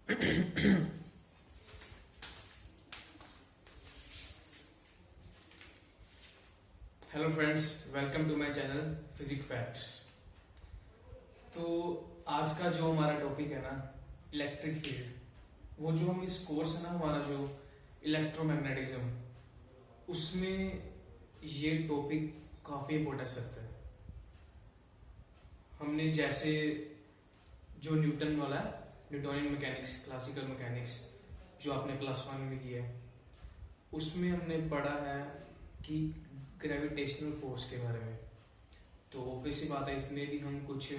Hello friends, welcome to my channel physic facts. तो आज का जो हमारा टॉपिक है ना, इलेक्ट्रिक फील्ड, वो जो हम इस कोर्स है ना हमारा जो इलेक्ट्रोमैग्नेटिज्म, उसमें ये टॉपिक काफी इंपॉर्टेंस रखता है। हमने जैसे जो न्यूटन वाला है, न्यूटोनियन मैकेनिक्स, क्लासिकल मैकेनिक्स, जो आपने +1 में किया है, उसमें हमने पढ़ा है कि ग्रेविटेशनल फोर्स के बारे में। तो ऑब्वियस सी बात है, इसमें भी हम कुछ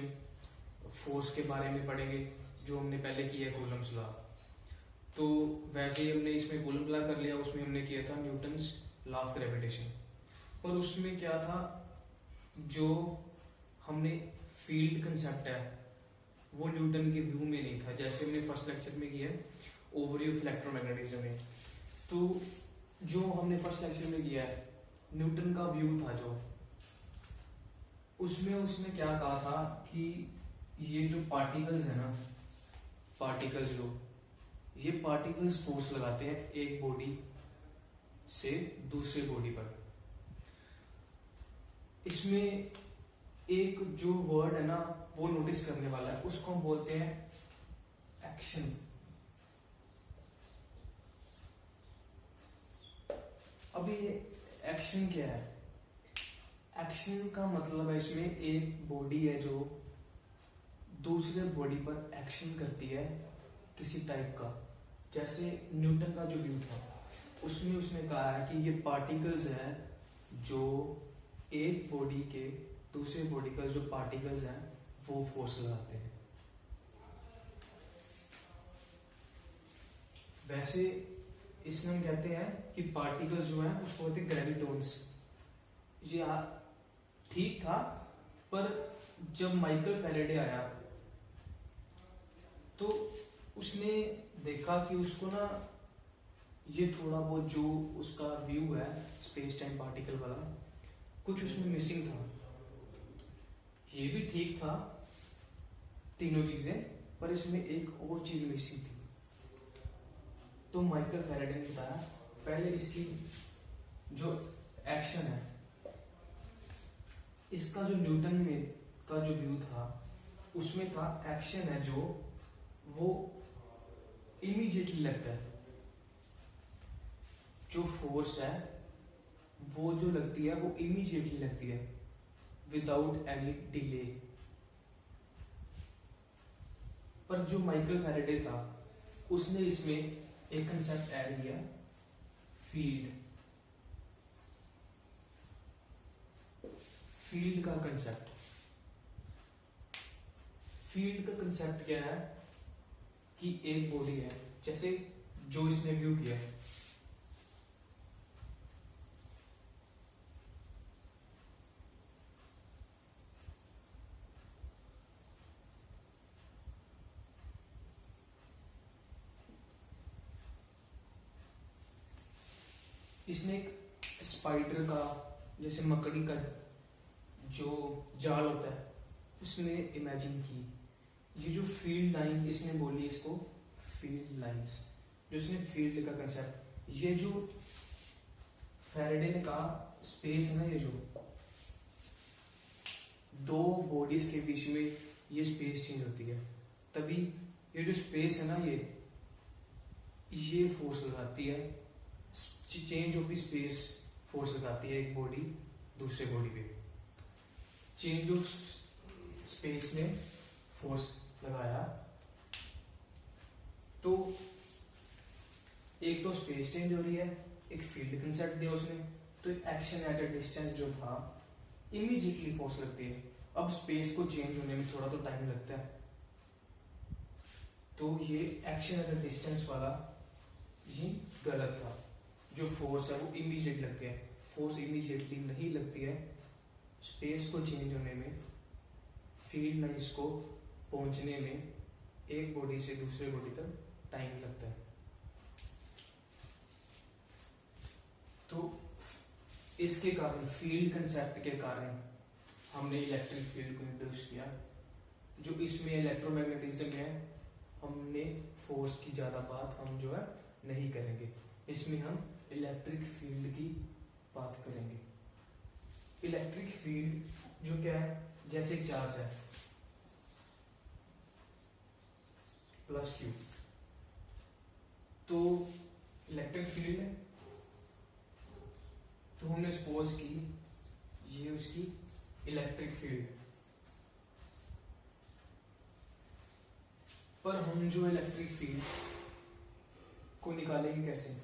फोर्स के बारे में पढ़ेंगे जो हमने पहले किया है, कूलम्स लॉ। तो वैसे ही हमने इसमें कूलम लॉ कर लिया, उसमें हमने किया था न्यूटन्स लॉ ऑफ ग्रेविटेशन। पर उसमें क्या था, जो हमने फील्ड कंसेप्ट है वो न्यूटन के व्यू में नहीं था। जैसे हमने फर्स्ट लेक्चर में किया ओवरव्यू ऑफ इलेक्ट्रोमैग्नेटिज्म में, तो जो हमने फर्स्ट लेक्चर में किया है न्यूटन का व्यू था जो, उसमें उसने क्या कहा था कि ये जो पार्टिकल्स है ना, पार्टिकल्स जो, ये पार्टिकल्स फोर्स लगाते हैं एक बॉडी से दूसरे बॉडी पर। इसमें एक जो वर्ड है ना वो नोटिस करने वाला है, उसको हम बोलते हैं एक्शन। अभी एक्शन क्या है? एक्शन का मतलब है इसमें एक बॉडी है जो दूसरे बॉडी पर एक्शन करती है किसी टाइप का। जैसे न्यूटन का जो व्यू था उसमें उसने कहा है कि ये पार्टिकल्स हैं जो एक बॉडी के दूसरे बॉडी का जो पार्टिकल्स हैं वो फोर्स लगाते हैं। वैसे इसमें हम कहते हैं कि पार्टिकल्स जो हैं उसको कहते हैं ग्रेविटॉन्स। ये ठीक था, पर जब माइकल फैराडे आया तो उसने देखा कि उसको ना ये थोड़ा बहुत जो उसका व्यू है स्पेस टाइम पार्टिकल वाला, कुछ उसमें मिसिंग था। ये भी ठीक था तीनों चीजें, पर इसमें एक और चीज मिसिंग थी। तो माइकल फैराडे ने बताया पहले इसकी जो एक्शन है, इसका जो न्यूटन में का जो व्यू था उसमें था एक्शन है जो वो इमीडिएटली लगता है। जो फोर्स है वो जो लगती है वो इमीडिएटली लगती है विदाउट एनी डिले। पर जो माइकल फैराडे था उसने इसमें एक कंसेप्ट ऐड किया, फील्ड। फील्ड का कंसेप्ट, फील्ड का कंसेप्ट क्या है कि एक बॉडी है, जैसे जो इसने व्यू किया है, इसने एक स्पाइडर का, जैसे मकड़ी का जो जाल होता है, उसने इमेजिन की। ये जो फील्ड लाइंस इसने बोली, इसको फील्ड लाइंस, जो इसने फील्ड का कंसेप्ट, ये जो फैराडे ने कहा स्पेस है ना, ये जो दो बॉडीज के बीच में ये स्पेस चेंज होती है, तभी ये जो स्पेस है ना ये फोर्स लगाती है, change of the space force लगाती है एक बॉडी दूसरे बॉडी पे। चेंज ऑफ स्पेस ने फोर्स लगाया, तो एक तो स्पेस चेंज हो रही है, एक फील्ड कंसेप्ट दिया उसने, तो एक एक्शन एट अ डिस्टेंस जो था इमीडिएटली फोर्स लगती है। अब स्पेस को चेंज होने में थोड़ा तो टाइम लगता है, तो ये एक्शन एट अ डिस्टेंस वाला ये गलत था। जो फोर्स है वो इमीडिएट लगती है, फोर्स इमीडिएटली नहीं लगती है। स्पेस को चेंज होने में, फील्ड लाइंस को पहुंचने में एक बॉडी से दूसरे बॉडी तक टाइम लगता है। तो इसके कारण, फील्ड कंसेप्ट के कारण हमने इलेक्ट्रिक फील्ड को इंट्रोड्यूस किया। जो इसमें इलेक्ट्रोमैग्नेटिज्म है हमने फोर्स की ज्यादा बात हम जो है नहीं करेंगे, इसमें हम इलेक्ट्रिक फील्ड की बात करेंगे। इलेक्ट्रिक फील्ड जो क्या है, जैसे एक चार्ज है प्लस क्यू, तो इलेक्ट्रिक फील्ड है, तो हमने सपोज की ये उसकी इलेक्ट्रिक फील्ड, पर हम जो इलेक्ट्रिक फील्ड को निकालेंगे कैसे?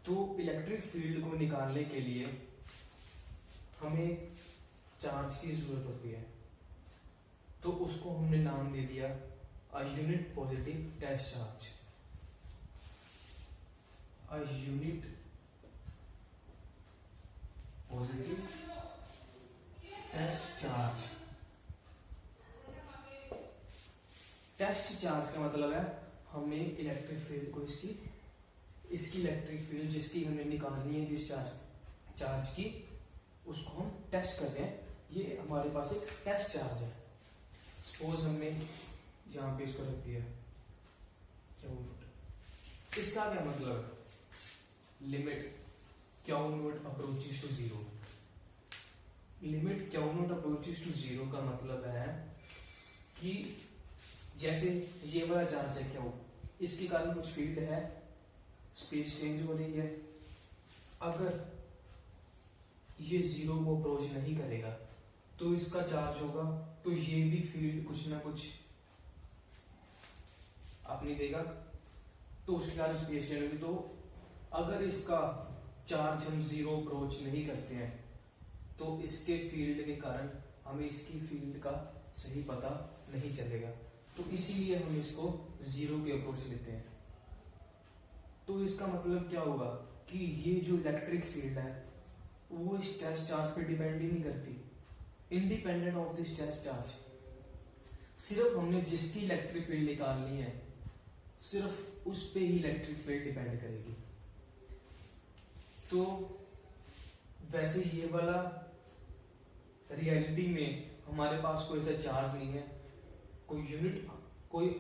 तो इलेक्ट्रिक फील्ड को निकालने के लिए हमें चार्ज की जरूरत होती है, तो उसको हमने नाम दे दिया a unit positive test charge. A unit positive test charge. Test charge का मतलब है हमें इलेक्ट्रिक फील्ड को इसकी इलेक्ट्रिक फील्ड जिसकी हमने निकालनी है जिस चार्ज की, उसको हम टेस्ट करते हैं। ये हमारे पास एक टेस्ट चार्ज है। सपोज हमने यहाँ पे इसको रख दिया, क्या इसका क्या मतलब? Limit q naught approaches to zero. Limit q naught approaches to zero का मतलब है कि जैसे ये वाला चार्ज है क्यू, इसके कारण कुछ फील्ड है, स्पेस चेंज हो रही है। अगर ये जीरो को अप्रोच नहीं करेगा तो इसका चार्ज होगा, तो ये भी फील्ड कुछ ना कुछ अपनी देगा, तो उसके कारण स्पेस चेंज होगी। तो अगर इसका चार्ज हम जीरो अप्रोच नहीं करते हैं तो इसके फील्ड के कारण हमें इसकी फील्ड का सही पता नहीं चलेगा, तो इसीलिए हम इसको जीरो के अप्रोच लेते हैं। तो इसका मतलब क्या होगा कि ये जो इलेक्ट्रिक फील्ड है वो इस टेस्ट चार्ज पे डिपेंड ही नहीं करती, independent of this test charge. सिर्फ हमने जिसकी इलेक्ट्रिक फील्ड निकालनी है सिर्फ उस पे ही इलेक्ट्रिक फील्ड डिपेंड करेगी। तो वैसे ये वाला रियलिटी में हमारे पास कोई ऐसा चार्ज नहीं है, कोई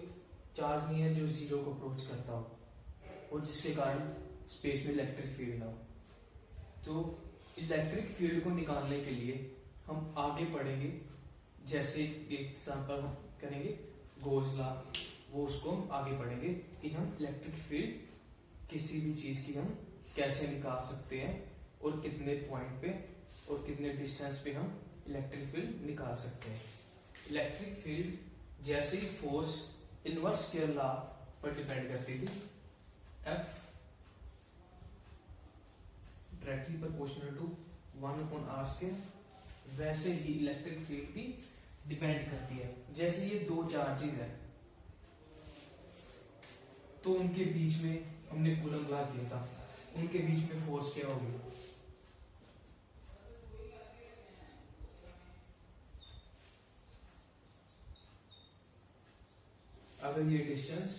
चार्ज नहीं है जो जीरो को अप्रोच करता हो और जिसके कारण स्पेस में इलेक्ट्रिक फील्ड ना हो। तो इलेक्ट्रिक फील्ड को निकालने के लिए हम आगे पढ़ेंगे, जैसे एक एग्जांपल हम करेंगे गोस लॉ, वो उसको हम आगे पढ़ेंगे कि हम इलेक्ट्रिक फील्ड किसी भी चीज की हम कैसे निकाल सकते हैं और कितने पॉइंट पे और कितने डिस्टेंस पे हम इलेक्ट्रिक फील्ड निकाल सकते हैं। इलेक्ट्रिक फील्ड जैसे ही फोर्स इनवर्स स्केयर लॉ पर डिपेंड करती थी, F directly proportional to 1/r², वैसे ही इलेक्ट्रिक फील्ड भी डिपेंड करती है। जैसे ये दो चार्जेस हैं तो उनके बीच में हमने कूलम लॉ किया था, उनके बीच में फोर्स क्या होगी? अगर ये डिस्टेंस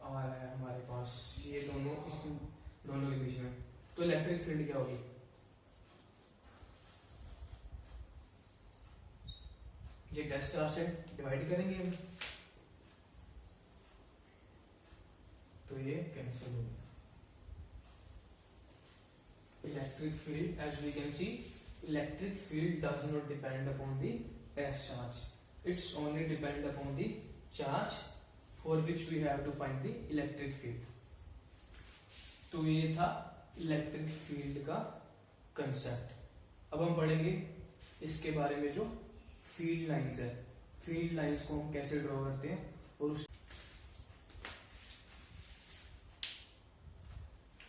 आ रहा है हमारे पास, ये दोनों इस दोनों के बीच में, तो इलेक्ट्रिक फील्ड क्या होगी? ये टेस्ट चार्ज से डिवाइड करेंगे हम, तो ये कैंसिल हो गया। Electric field, as we can see, electric field does not depend upon the test charge, it's only depend upon the charge for which we have to find the electric field। तो ये था electric field का concept. अब हम पढ़ेंगे इसके बारे में जो फील्ड लाइंस है, फील्ड लाइंस को हम कैसे ड्रॉ करते हैं और उस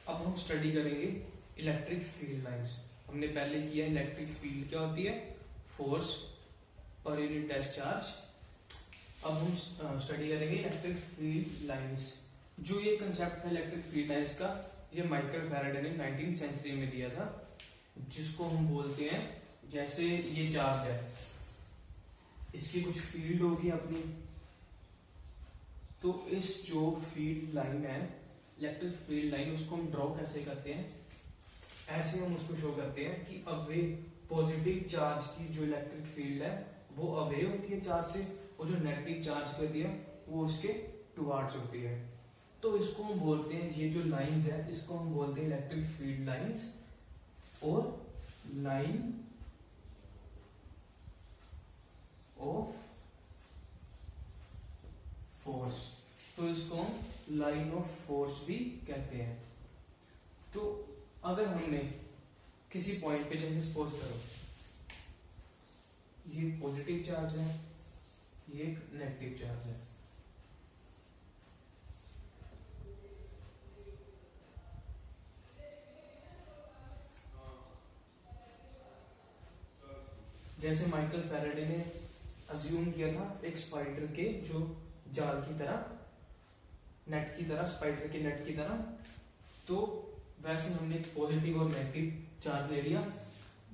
अब हम स्टडी करेंगे इलेक्ट्रिक फील्ड लाइंस। हमने पहले किया इलेक्ट्रिक फील्ड क्या होती है, force per unit test charge. अब हम स्टडी करेंगे इलेक्ट्रिक फील्ड लाइंस। जो ये कंसेप्ट था इलेक्ट्रिक फील्ड लाइंस का, ये माइकल फैराडे ने 19वीं सेंचुरी में दिया था, जिसको हम बोलते हैं, जैसे ये चार्ज है, इसकी कुछ फील्ड होगी अपनी, तो इस जो फील्ड लाइन है इलेक्ट्रिक फील्ड लाइन, उसको हम ड्रॉ कैसे करते हैं? ऐसे हम उसको शो करते हैं कि अवे पॉजिटिव चार्ज की जो इलेक्ट्रिक फील्ड है वो अवे होती है चार्ज से, और जो नेगेटिव चार्ज होती है वो उसके टुवार्ड्स होती है। तो इसको हम बोलते हैं, ये जो लाइंस है इसको हम बोलते हैं इलेक्ट्रिक फील्ड लाइंस और लाइन ऑफ फोर्स। तो इसको हम लाइन ऑफ फोर्स भी कहते हैं। तो अगर हमने किसी पॉइंट पे, जैसे सपोज करो ये पॉजिटिव चार्ज है, ये एक नेगेटिव चार्ज है, जैसे माइकल फैराडे ने अज्यूम किया था एक स्पाइडर के जो जाल की तरह, नेट की तरह, स्पाइडर के नेट की तरह, तो वैसे हमने पॉजिटिव और नेगेटिव चार्ज ले लिया।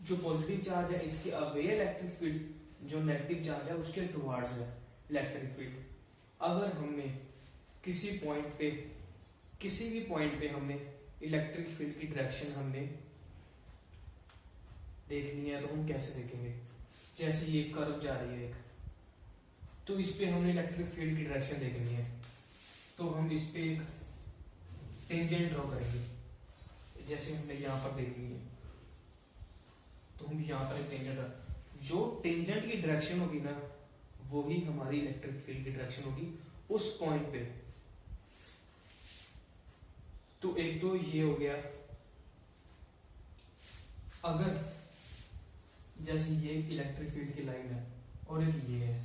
जो पॉजिटिव चार्ज है इसके अवे इलेक्ट्रिक फील्ड, जो नेगेटिव चार्ज है उसके टुवार्ड्स है इलेक्ट्रिक फील्ड। अगर हमने किसी पॉइंट पे, किसी भी पॉइंट पे हमने इलेक्ट्रिक फील्ड की डायरेक्शन हमने देखनी है तो हम कैसे देखेंगे? जैसे ये कर्व जा रही है एक, तो इस पे हमने इलेक्ट्रिक फील्ड की डायरेक्शन देखनी है, तो हम इस पे एक टेंजेंट ड्रॉ करेंगे। जैसे हमने यहाँ पर देखनी है तो हम यहाँ पर एक टेंजेंट, जो टेंजेंट की डायरेक्शन होगी ना वो ही हमारी इलेक्ट्रिक फील्ड की डायरेक्शन होगी उस पॉइंट पे। तो एक तो ये हो गया। अगर जैसे ये इलेक्ट्रिक फील्ड की लाइन है और एक ये है,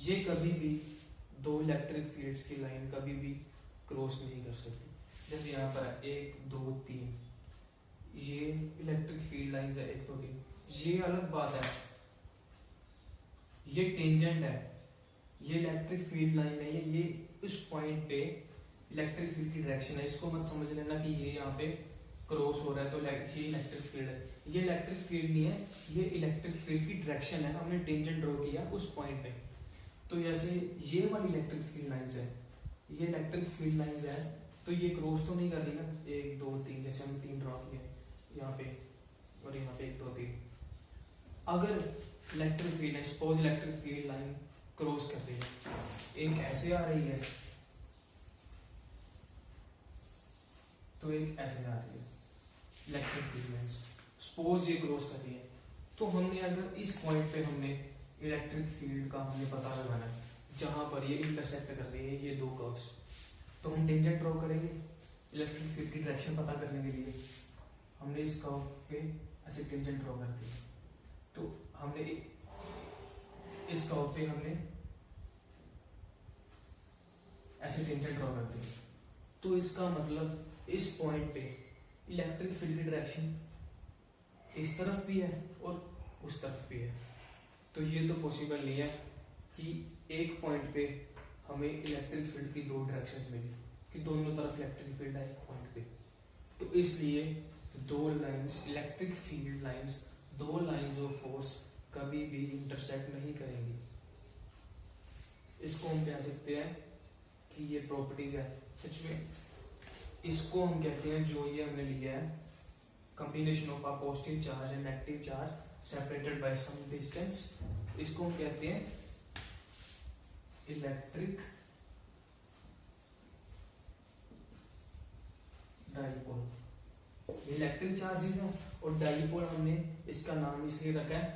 ये कभी भी दो इलेक्ट्रिक फील्ड्स की लाइन कभी भी क्रॉस नहीं कर सकती। जैसे यहाँ पर है 1 2 3, ये इलेक्ट्रिक फील्ड लाइंस है 1 2 3, ये अलग बात है, ये टेंजेंट है, ये इलेक्ट्रिक फील्ड लाइन है, ये उस पॉइंट पे इलेक्ट्रिक फील्ड की डायरेक्शन है। इसको मत समझ लेना कि ये यहाँ पे क्रॉस हो रहा है तो ये इलेक्ट्रिक फील्ड है, ये इलेक्ट्रिक फील्ड नहीं है, ये इलेक्ट्रिक फील्ड की डायरेक्शन है। हमने टेंजेंट ड्रॉ किया उस पॉइंट पे। तो जैसे ये वाली इलेक्ट्रिक फील्ड लाइंस है, ये इलेक्ट्रिक फील्ड लाइंस है, तो ये क्रॉस तो नहीं कर रही ना 1 2 3, जैसे हमने 3 ड्रॉ किए यहाँ पे और यहाँ पे 1 2 3। अगर electric field, suppose electric field line cross कर रही है, एक ऐसे आ रही है तो एक ऐसे आ रही है इलेक्ट्रिक फील्ड लाइंस, सपोज ये क्रॉस कर रही है, तो हमने अगर इस पॉइंट पे हमने इलेक्ट्रिक फील्ड का हमने पता लगाना है जहां पर ये इंटरसेक्ट कर रही है ये दो कर्व्स, तो हम टेंजेंट ड्रॉ करेंगे इलेक्ट्रिक फील्ड की डायरेक्शन पता करने के लिए। हमने इस कर्व पे ऐसे टेंजेंट ड्रॉ कर दी, तो हमने इस कर्व पे हमने ऐसे टेंजेंट ड्रॉ कर दी, तो इसका मतलब इस पॉइंट पे इलेक्ट्रिक फील्ड की डायरेक्शन इस तरफ भी है और उस तरफ भी है। तो ये तो पॉसिबल नहीं है कि एक पॉइंट पे हमें इलेक्ट्रिक फील्ड की दो डायरेक्शंस मिली, कि दोनों तरफ इलेक्ट्रिक फील्ड है एक पॉइंट पे। तो इसलिए दो लाइंस, इलेक्ट्रिक फील्ड लाइंस, दो लाइंस ऑफ फोर्स कभी भी इंटरसेक्ट नहीं करेंगी। इसको हम कह सकते हैं कि ये प्रॉपर्टीज है सच में। इसको हम कहते हैं, जो ये हमने लिया है, combination of a positive charge and negative charge separated by some distance, इसको हम कहते हैं इलेक्ट्रिक डाइपोल। इलेक्ट्रिक चार्जेस हैं और डाइपोल हमने इसका नाम इसलिए रखा है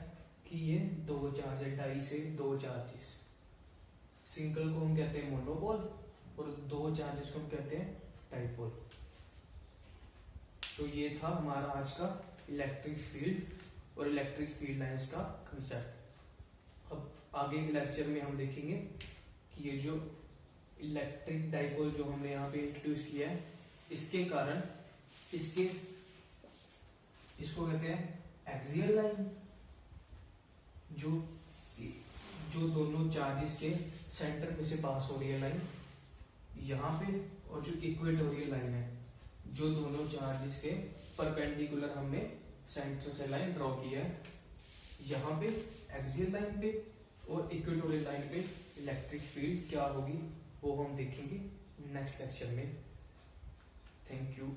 कि ये दो चार्ज है, डाई से दो चार्जेस। सिंगल को हम कहते हैं मोनोपोल और दो चार्जेस को हम कहते हैं डाइपोल। तो ये था हमारा आज का इलेक्ट्रिक फील्ड और इलेक्ट्रिक फील्ड लाइंस का कंसेप्ट। अब आगे के लेक्चर में हम देखेंगे कि ये जो इलेक्ट्रिक डाइपोल जो हमने यहाँ पे इंट्रोड्यूस किया है, इसके कारण इसको कहते हैं एक्सियल लाइन, जो दोनों चार्जेस के सेंटर में से पास हो रही है लाइन यहाँ पे, और जो इक्वेटोरियल लाइन है जो दोनों चार्जेस के परपेंडिकुलर हमने सेंटर से लाइन ड्रॉ की है यहाँ पे एक्सियल लाइन पे, और इक्वेटोरियल लाइन पे इलेक्ट्रिक फील्ड क्या होगी वो हम देखेंगे नेक्स्ट लेक्चर में। Thank you.